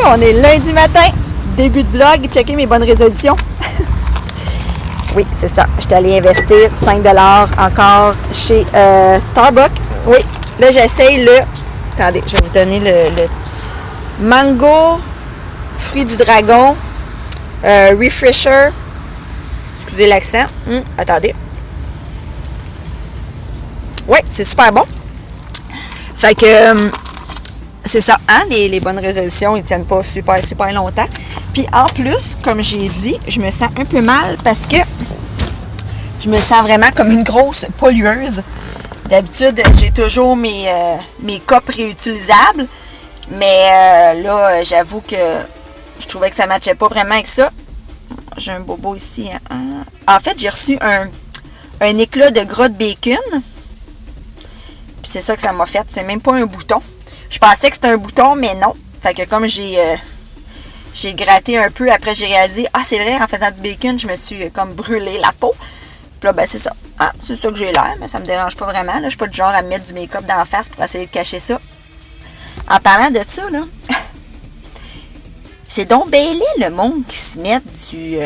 on est lundi matin, début de vlog, checker mes bonnes résolutions. Oui, c'est ça, j'étais allée investir 5$ encore chez Starbucks. Oui, là j'essaye le... Attendez, je vais vous donner le mango, fruit du dragon, refresher. Excusez l'accent. Attendez. Oui, c'est super bon. Fait que... c'est ça, hein, les bonnes résolutions, ils tiennent pas super longtemps. Puis en plus, comme j'ai dit, je me sens un peu mal parce que je me sens vraiment comme une grosse pollueuse. D'habitude, j'ai toujours mes copes réutilisables. Mais là, j'avoue que je trouvais que ça ne matchait pas vraiment avec ça. J'ai un bobo ici. Hein. En fait, j'ai reçu un éclat de gras de bacon. Puis c'est ça que ça m'a fait. C'est même pas un bouton. Je pensais que c'était un bouton, mais non. Fait que comme j'ai gratté un peu, après j'ai réalisé, c'est vrai, en faisant du bacon, je me suis comme brûlé la peau. Puis là, ben c'est ça. C'est ça que j'ai l'air, mais ça me dérange pas vraiment. Là, je suis pas du genre à me mettre du make-up dans la face pour essayer de cacher ça. En parlant de ça, là, c'est donc belé le monde qui se met du...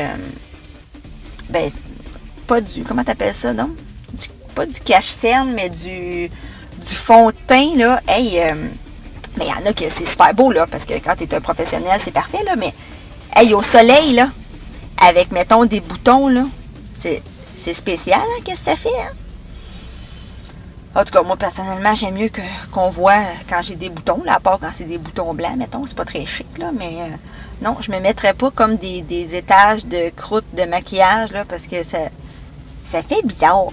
pas du... Comment t'appelles ça, donc? Pas du cache-cerne, mais du fond de teint, là. Hey, mais il y en a que c'est super beau, là, parce que quand tu es un professionnel, c'est parfait, là, mais hey, au soleil, là, avec, mettons, des boutons, là, c'est spécial, hein, qu'est-ce que ça fait, hein? En tout cas, moi, personnellement, j'aime mieux qu'on voit quand j'ai des boutons, là, à part quand c'est des boutons blancs, mettons, c'est pas très chic, là, mais non, je me mettrais pas comme des étages de croûte de maquillage, là, parce que ça fait bizarre.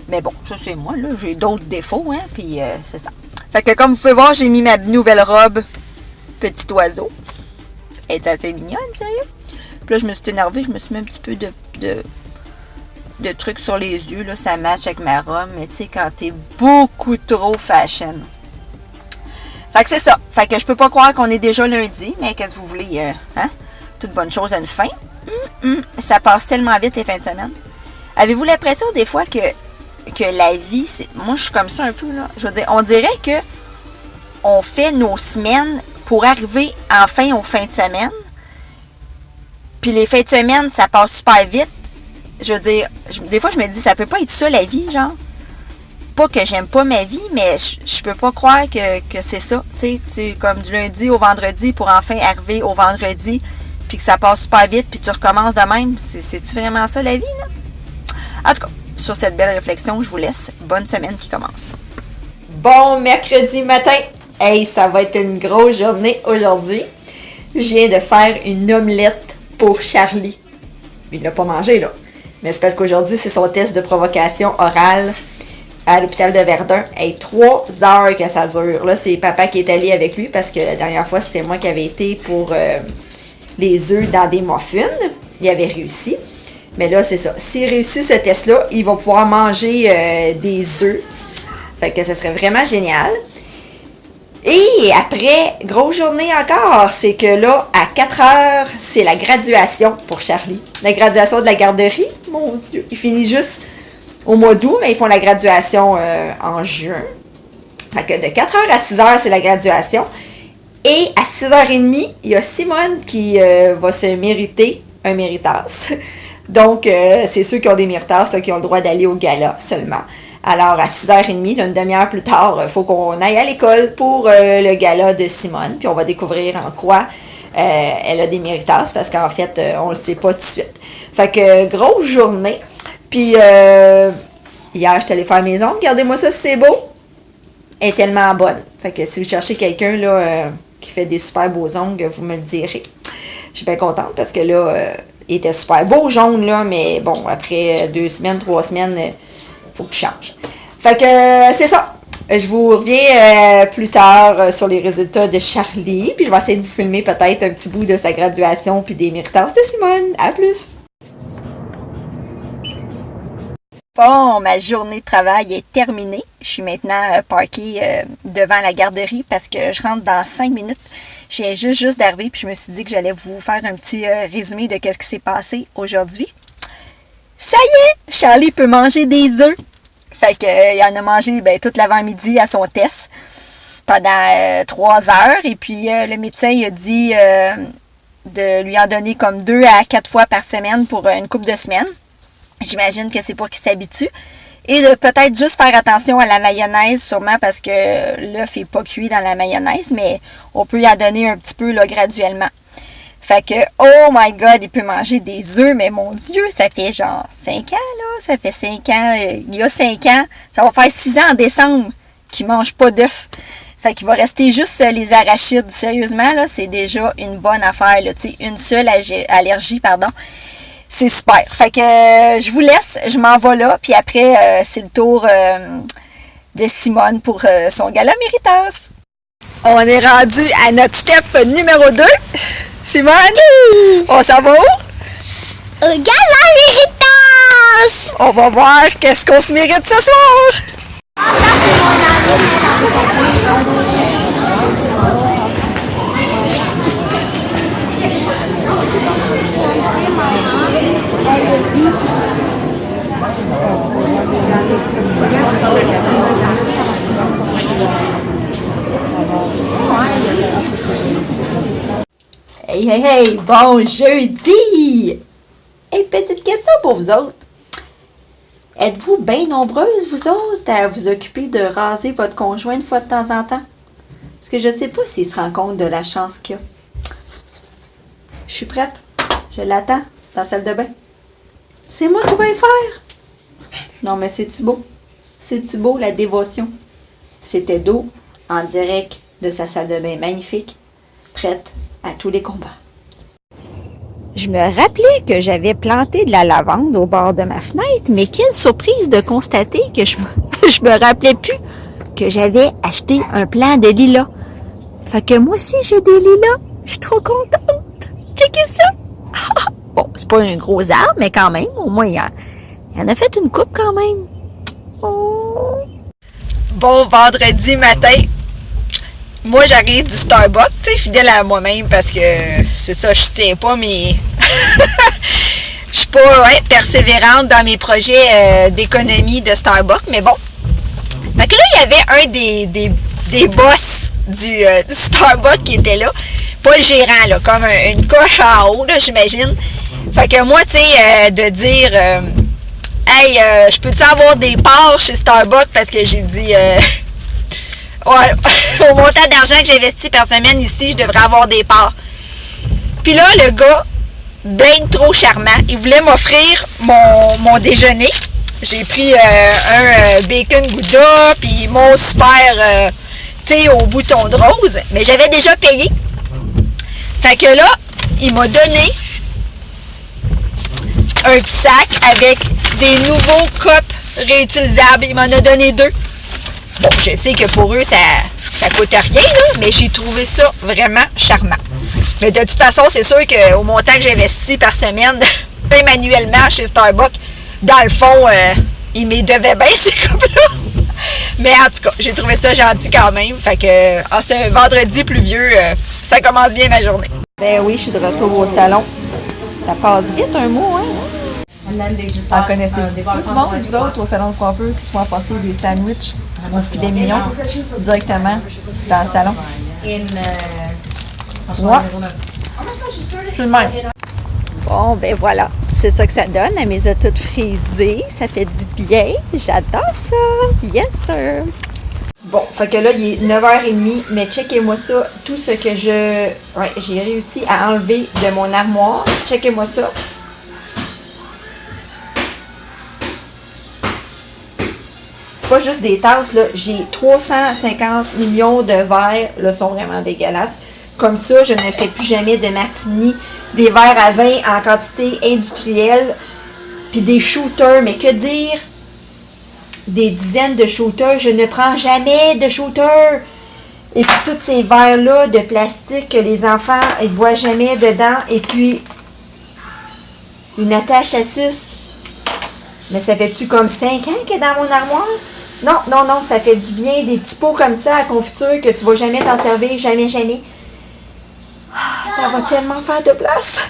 Mais bon, ça, c'est moi, là, j'ai d'autres défauts, hein, puis c'est ça. Fait que comme vous pouvez voir, j'ai mis ma nouvelle robe petit oiseau. Elle est assez mignonne, sérieux. Puis là, je me suis énervée, je me suis mis un petit peu de trucs sur les yeux, là, ça match avec ma robe, mais tu sais, quand t'es beaucoup trop fashion. Fait que c'est ça. Fait que je peux pas croire qu'on est déjà lundi, mais qu'est-ce que vous voulez, hein? Toute bonne chose a une fin. Ça passe tellement vite les fins de semaine. Avez-vous l'impression des fois que la vie, moi je suis comme ça un peu, là. Je veux dire, on dirait que on fait nos semaines pour arriver enfin aux fins de semaine. Puis les fins de semaine, ça passe super vite. Je veux dire, des fois je me dis, ça peut pas être ça la vie, genre. Pas que j'aime pas ma vie, mais je peux pas croire que c'est ça. Tu sais, comme du lundi au vendredi pour enfin arriver au vendredi, puis que ça passe super vite, puis tu recommences de même. C'est-tu vraiment ça la vie, là? En tout cas, sur cette belle réflexion, je vous laisse. Bonne semaine qui commence. Bon mercredi matin. Hey, ça va être une grosse journée aujourd'hui. Je viens de faire une omelette pour Charlie. Il l'a pas mangé, là. Mais c'est parce qu'aujourd'hui, c'est son test de provocation orale à l'hôpital de Verdun. Hey, 3 heures que ça dure. Là, c'est papa qui est allé avec lui parce que la dernière fois, c'était moi qui avais été pour les œufs dans des muffins. Il avait réussi. Mais là, c'est ça. S'il réussit ce test-là, il va pouvoir manger des œufs. Fait que ça serait vraiment génial. Et après, grosse journée encore, c'est que là, à 4 heures, c'est la graduation pour Charlie. La graduation de la garderie, mon Dieu. Il finit juste au mois d'août, mais ils font la graduation en juin. Fait que de 4 heures à 6 heures, c'est la graduation. Et à 6h30, il y a Simone qui va se mériter un méritas. Donc, c'est ceux qui ont des méritas qui ont le droit d'aller au gala seulement. Alors, à 6h30, là, une demi-heure plus tard, il faut qu'on aille à l'école pour le gala de Simone. Puis, on va découvrir en quoi elle a des méritas parce qu'en fait, on ne le sait pas tout de suite. Fait que, grosse journée. Puis, hier, je suis allée faire mes ongles. Regardez-moi ça, si c'est beau. Elle est tellement bonne. Fait que si vous cherchez quelqu'un là qui fait des super beaux ongles, vous me le direz. Je suis bien contente parce que là, il était super beau jaune, là, mais bon, après 2 semaines, 3 semaines, faut que tu changes. Fait que c'est ça. Je vous reviens plus tard sur les résultats de Charlie, puis je vais essayer de vous filmer peut-être un petit bout de sa graduation puis des méritas de Simone. À plus! Bon, ma journée de travail est terminée. Je suis maintenant parkée devant la garderie parce que je rentre dans 5 minutes. Je viens juste d'arriver puis je me suis dit que j'allais vous faire un petit résumé de ce qui s'est passé aujourd'hui. Ça y est, Charlie peut manger des œufs. Fait que il en a mangé toute l'avant-midi à son test. pendant 3 heures. Et puis, le médecin il a dit de lui en donner comme 2 à 4 fois par semaine pour une couple de semaines. J'imagine que c'est pour qu'il s'habitue. Et de peut-être juste faire attention à la mayonnaise, sûrement parce que l'œuf n'est pas cuit dans la mayonnaise, mais on peut y en donner un petit peu là, graduellement. Fait que, oh my God, il peut manger des œufs, mais mon Dieu, ça fait genre 5 ans, là. Ça fait 5 ans, il y a 5 ans. Ça va faire 6 ans en décembre qu'il ne mange pas d'œufs. Fait qu'il va rester juste les arachides. Sérieusement, là, c'est déjà une bonne affaire, là. Tu sais, une seule allergie, pardon. C'est super. Fait que je vous laisse, je m'en vais là, puis après, c'est le tour de Simone pour son gala Méritas. On est rendu à notre step numéro 2. Simone, on s'en va où? Au gala Méritas! On va voir qu'est-ce qu'on se mérite ce soir. Hey, hey, hey, bon jeudi! Hey, petite question pour vous autres. Êtes-vous bien nombreuses, vous autres, à vous occuper de raser votre conjoint une fois de temps en temps? Parce que je sais pas s'il se rend compte de la chance qu'il a. Je suis prête. Je l'attends dans la salle de bain. C'est moi qui vais le faire. Non, mais c'est-tu beau? C'est-tu beau, la dévotion? C'était Do, en direct de sa salle de bain magnifique, prête à tous les combats. Je me rappelais que j'avais planté de la lavande au bord de ma fenêtre, mais quelle surprise de constater que je me rappelais plus que j'avais acheté un plant de lilas. Fait que moi aussi, j'ai des lilas. Je suis trop contente. Checkez ça. Bon, c'est pas un gros arbre, mais quand même, au moins, il en a fait une coupe quand même. Oh. Bon vendredi matin. Moi, j'arrive du Starbucks, tu sais, fidèle à moi-même, parce que c'est ça, je tiens pas, mais je suis pas persévérante dans mes projets d'économie de Starbucks, mais bon. Fait que là, il y avait un des boss du Starbucks qui était là, pas le gérant, là, comme une coche en haut, là, j'imagine. Fait que moi, tu sais, de dire, hey, je peux-tu avoir des parts chez Starbucks, parce que j'ai dit... au montant d'argent que j'investis par semaine ici, je devrais avoir des parts. Puis là, le gars, bien trop charmant, il voulait m'offrir mon déjeuner. J'ai pris un bacon gouda, puis mon super thé au bouton de rose, mais j'avais déjà payé. Fait que là, il m'a donné un petit sac avec des nouveaux copes réutilisables. Il m'en a donné 2. Bon, je sais que pour eux, ça coûte rien, là, mais j'ai trouvé ça vraiment charmant. Mais de toute façon, c'est sûr qu'au montant que j'investis par semaine, même annuellement chez Starbucks, dans le fond, ils me devaient bien ces coupes-là. Mais en tout cas, j'ai trouvé ça gentil quand même. Fait que, c'est un vendredi pluvieux, ça commence bien ma journée. Ben oui, je suis de retour au salon. Ça passe vite un mot, hein? En connaissez-vous beaucoup de monde, vous autres, au salon de coiffeur, qui se font apporter des sandwichs au filet mignon directement dans le salon? Ouais. C'est le même. Bon, ben voilà. C'est ça que ça donne. Elle les a toutes frisées. Ça fait du bien. J'adore ça. Yes, sir. Bon, fait que là, il est 9h30, mais checkez-moi ça. Tout ce que j'ai réussi à enlever de mon armoire. Checkez-moi ça. Pas juste des tasses, là, j'ai 350 millions de verres, là, sont vraiment dégueulasses. Comme ça, je ne fais plus jamais de martini, des verres à vin en quantité industrielle, puis des shooters, mais que dire? Des dizaines de shooters, je ne prends jamais de shooters. Et puis tous ces verres-là de plastique que les enfants ne boivent jamais dedans, et puis une attache à suce. Mais ça fait-tu comme 5 ans que dans mon armoire? Non, ça fait du bien. Des petits pots comme ça à confiture que tu vas jamais t'en servir, jamais. Ça va tellement faire de place.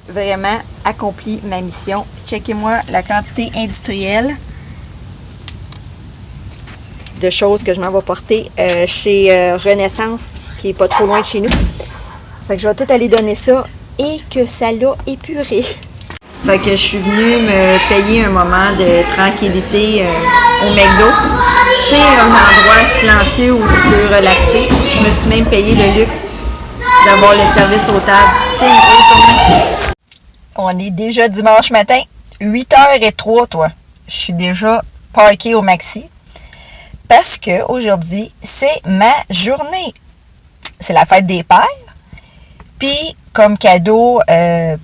Vraiment accompli ma mission. Checkez-moi la quantité industrielle. de choses que je m'en vais porter chez Renaissance, qui est pas trop loin de chez nous. Fait que je vais tout aller donner ça et que ça l'a épuré. Fait que je suis venue me payer un moment de tranquillité au McDo. Tu sais, un endroit silencieux où tu peux relaxer. Je me suis même payé le luxe d'avoir le service aux tables. Tu sais, une grosse journée. On est déjà dimanche matin, 8h03, toi. Je suis déjà parkée au Maxi parce que aujourd'hui, c'est ma journée. C'est la fête des pères. Puis, comme cadeau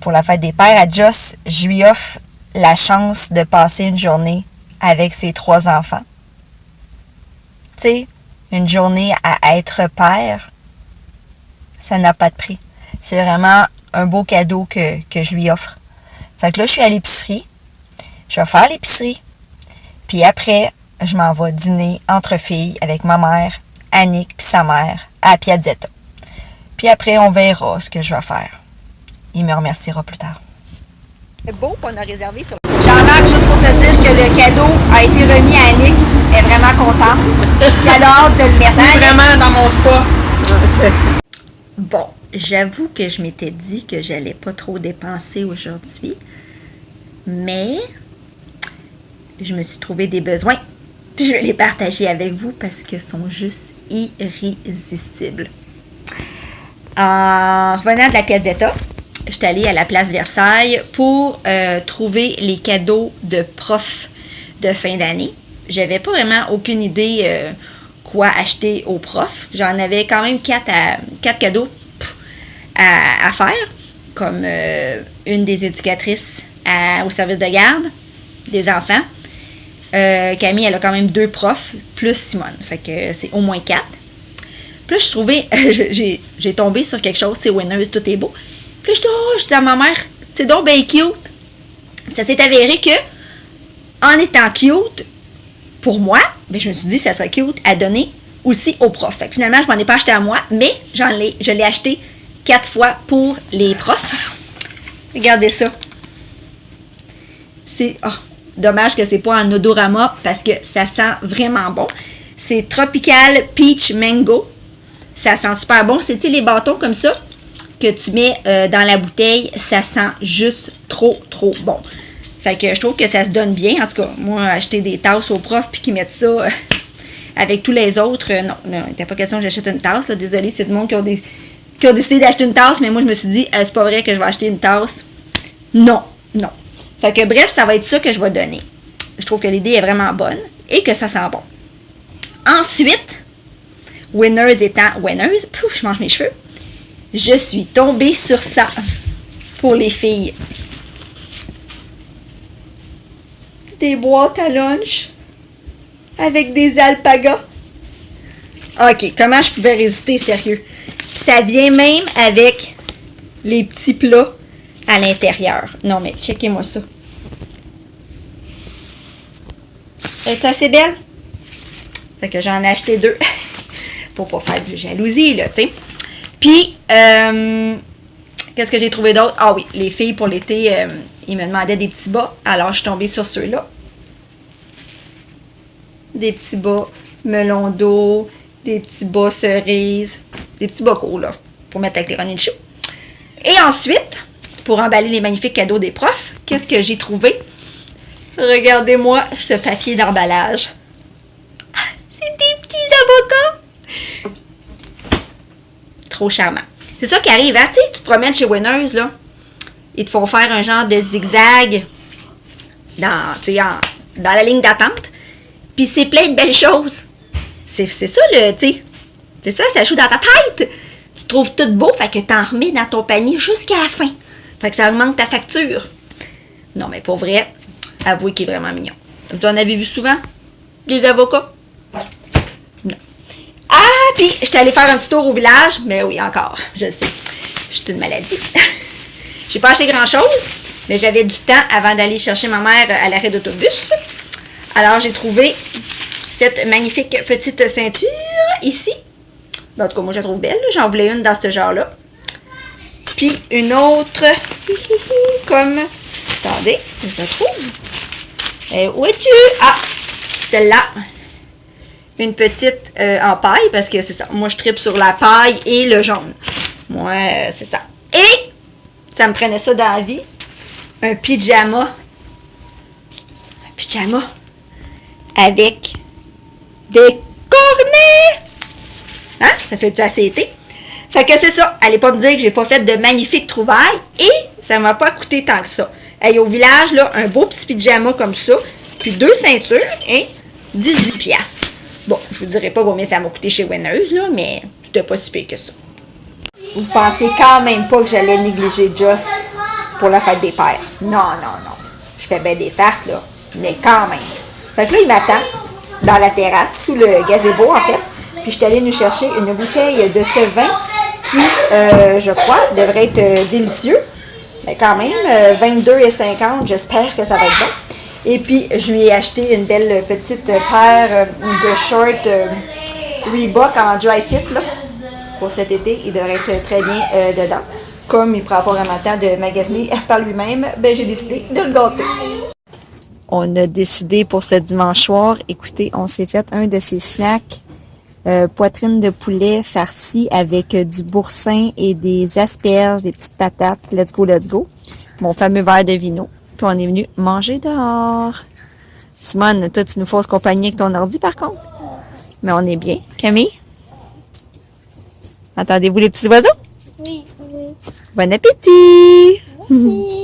pour la fête des pères à Joss, je lui offre la chance de passer une journée avec ses 3 enfants. Tu sais, une journée à être père, ça n'a pas de prix. C'est vraiment un beau cadeau que je lui offre. Fait que là, je suis à l'épicerie. Je vais faire l'épicerie. Puis après, je m'en vais dîner entre filles avec ma mère, Annick, puis sa mère, à Piazzetta. Puis après, on verra ce que je vais faire. Il me remerciera plus tard. C'est beau qu'on a réservé sur... Jean-Marc, juste pour te dire que le cadeau a été remis à Annick. Elle est vraiment contente. Puis elle a hâte de le mettre. C'est vraiment dans mon spa. Bon, j'avoue que je m'étais dit que j'allais pas trop dépenser aujourd'hui. Mais je me suis trouvé des besoins. Puis je vais les partager avec vous parce qu'ils sont juste irrésistibles. En revenant de la Piazzetta, je suis allée à la place Versailles pour trouver les cadeaux de profs de fin d'année. J'avais pas vraiment aucune idée quoi acheter aux profs. J'en avais quand même 4 cadeaux à faire, comme une des éducatrices au service de garde des enfants. Camille, elle a quand même 2 profs, plus Simone. Fait que c'est au moins 4. Puis là, je trouvais, j'ai tombé sur quelque chose, c'est Winners, tout est beau. Puis là, je dis à ma mère, c'est donc bien cute. Puis ça s'est avéré que, en étant cute, pour moi, ben, je me suis dit, ça serait cute à donner aussi aux profs. Fait que finalement, je m'en ai pas acheté à moi, mais je l'ai acheté 4 fois pour les profs. Regardez ça. C'est dommage que c'est pas en odorama parce que ça sent vraiment bon. C'est Tropical Peach Mango. Ça sent super bon. C'est les bâtons comme ça que tu mets dans la bouteille. Ça sent juste trop bon. Fait que je trouve que ça se donne bien. En tout cas, moi, acheter des tasses aux profs puis qu'ils mettent ça avec tous les autres, non. Il n'était pas question que j'achète une tasse. Là. Désolée, c'est du monde qui ont décidé d'acheter une tasse, mais moi, je me suis dit, c'est pas vrai que je vais acheter une tasse. Non. Fait que bref, ça va être ça que je vais donner. Je trouve que l'idée est vraiment bonne et que ça sent bon. Ensuite, Winners étant Winners, je mange mes cheveux, je suis tombée sur ça pour les filles. Des boîtes à lunch avec des alpagas. Ok, comment je pouvais résister, sérieux? Ça vient même avec les petits plats à l'intérieur. Non, mais checkez-moi ça. Est-ce assez belle? Fait que j'en ai acheté 2 pour pas faire de jalousie, là, tu sais. Puis, qu'est-ce que j'ai trouvé d'autre? Ah oui, les filles pour l'été, ils me demandaient des petits bas. Alors, je suis tombée sur ceux-là. Des petits bas melon d'eau, des petits bas cerises, des petits bas courts, là, pour mettre avec les ronnies de chou. Et ensuite, pour emballer les magnifiques cadeaux des profs, qu'est-ce que j'ai trouvé? Regardez-moi ce papier d'emballage. C'est des petits avocats. Trop charmant. C'est ça qui arrive, hein? Tu sais, tu te promènes chez Winners, là. Ils te font faire un genre de zigzag dans la ligne d'attente. Puis c'est plein de belles choses. C'est ça, tu sais. C'est ça, ça joue dans ta tête. Tu trouves tout beau, fait que t'en remets dans ton panier jusqu'à la fin. Fait que ça augmente ta facture. Non, mais pour vrai, avouez qu'il est vraiment mignon. Vous en avez vu souvent? Des avocats? Non. Ah, puis j'étais allée faire un petit tour au village. Mais oui, encore, je le sais. J'ai une maladie. J'ai pas acheté grand-chose, mais j'avais du temps avant d'aller chercher ma mère à l'arrêt d'autobus. Alors, j'ai trouvé cette magnifique petite ceinture ici. En tout cas, moi, je la trouve belle. J'en voulais une dans ce genre-là. Puis une autre, comme... Attendez, je la trouve. Où es-tu? Ah, celle-là. une petite en paille, parce que c'est ça. Moi, je tripe sur la paille et le jaune. Moi, c'est ça. Et, ça me prenait ça dans la vie. Un pyjama. Un pyjama. Avec des cornets. Hein? Ça fait-tu assez été? Fait que c'est ça. Allez pas me dire que j'ai pas fait de magnifiques trouvailles. Et ça m'a pas coûté tant que ça. Hey, au village, là, un beau petit pyjama comme ça. Puis 2 ceintures et 18 piastres. Bon, je vous dirai pas combien ça m'a coûté chez Winners, là, mais c'était pas si pire que ça. Vous pensez quand même pas que j'allais négliger Joss pour la fête des pères. Non, non, non. Je fais bien des farces, là. Mais quand même. Fait que là, il m'attend dans la terrasse, sous le gazebo, en fait. Puis je suis allée nous chercher une bouteille de ce vin qui, je crois, devrait être délicieux. Mais quand même, 22,50, j'espère que ça va être bon. Et puis, je lui ai acheté une belle petite paire de shorts Reebok en dry fit, là. Pour cet été, il devrait être très bien dedans. Comme il pourra avoir un temps de magasiner par lui-même, ben j'ai décidé de le gâter. On a décidé pour ce dimanche soir, écoutez, on s'est fait un de ces snacks, poitrine de poulet farcie avec du boursin et des asperges, des petites patates. Let's go, let's go. Mon fameux verre de vino. Puis on est venu manger dehors. Simone, toi, tu nous fausses compagnie avec ton ordi, par contre. Mais on est bien. Camille? Entendez-vous les petits oiseaux? Oui, oui. Bon appétit! Merci.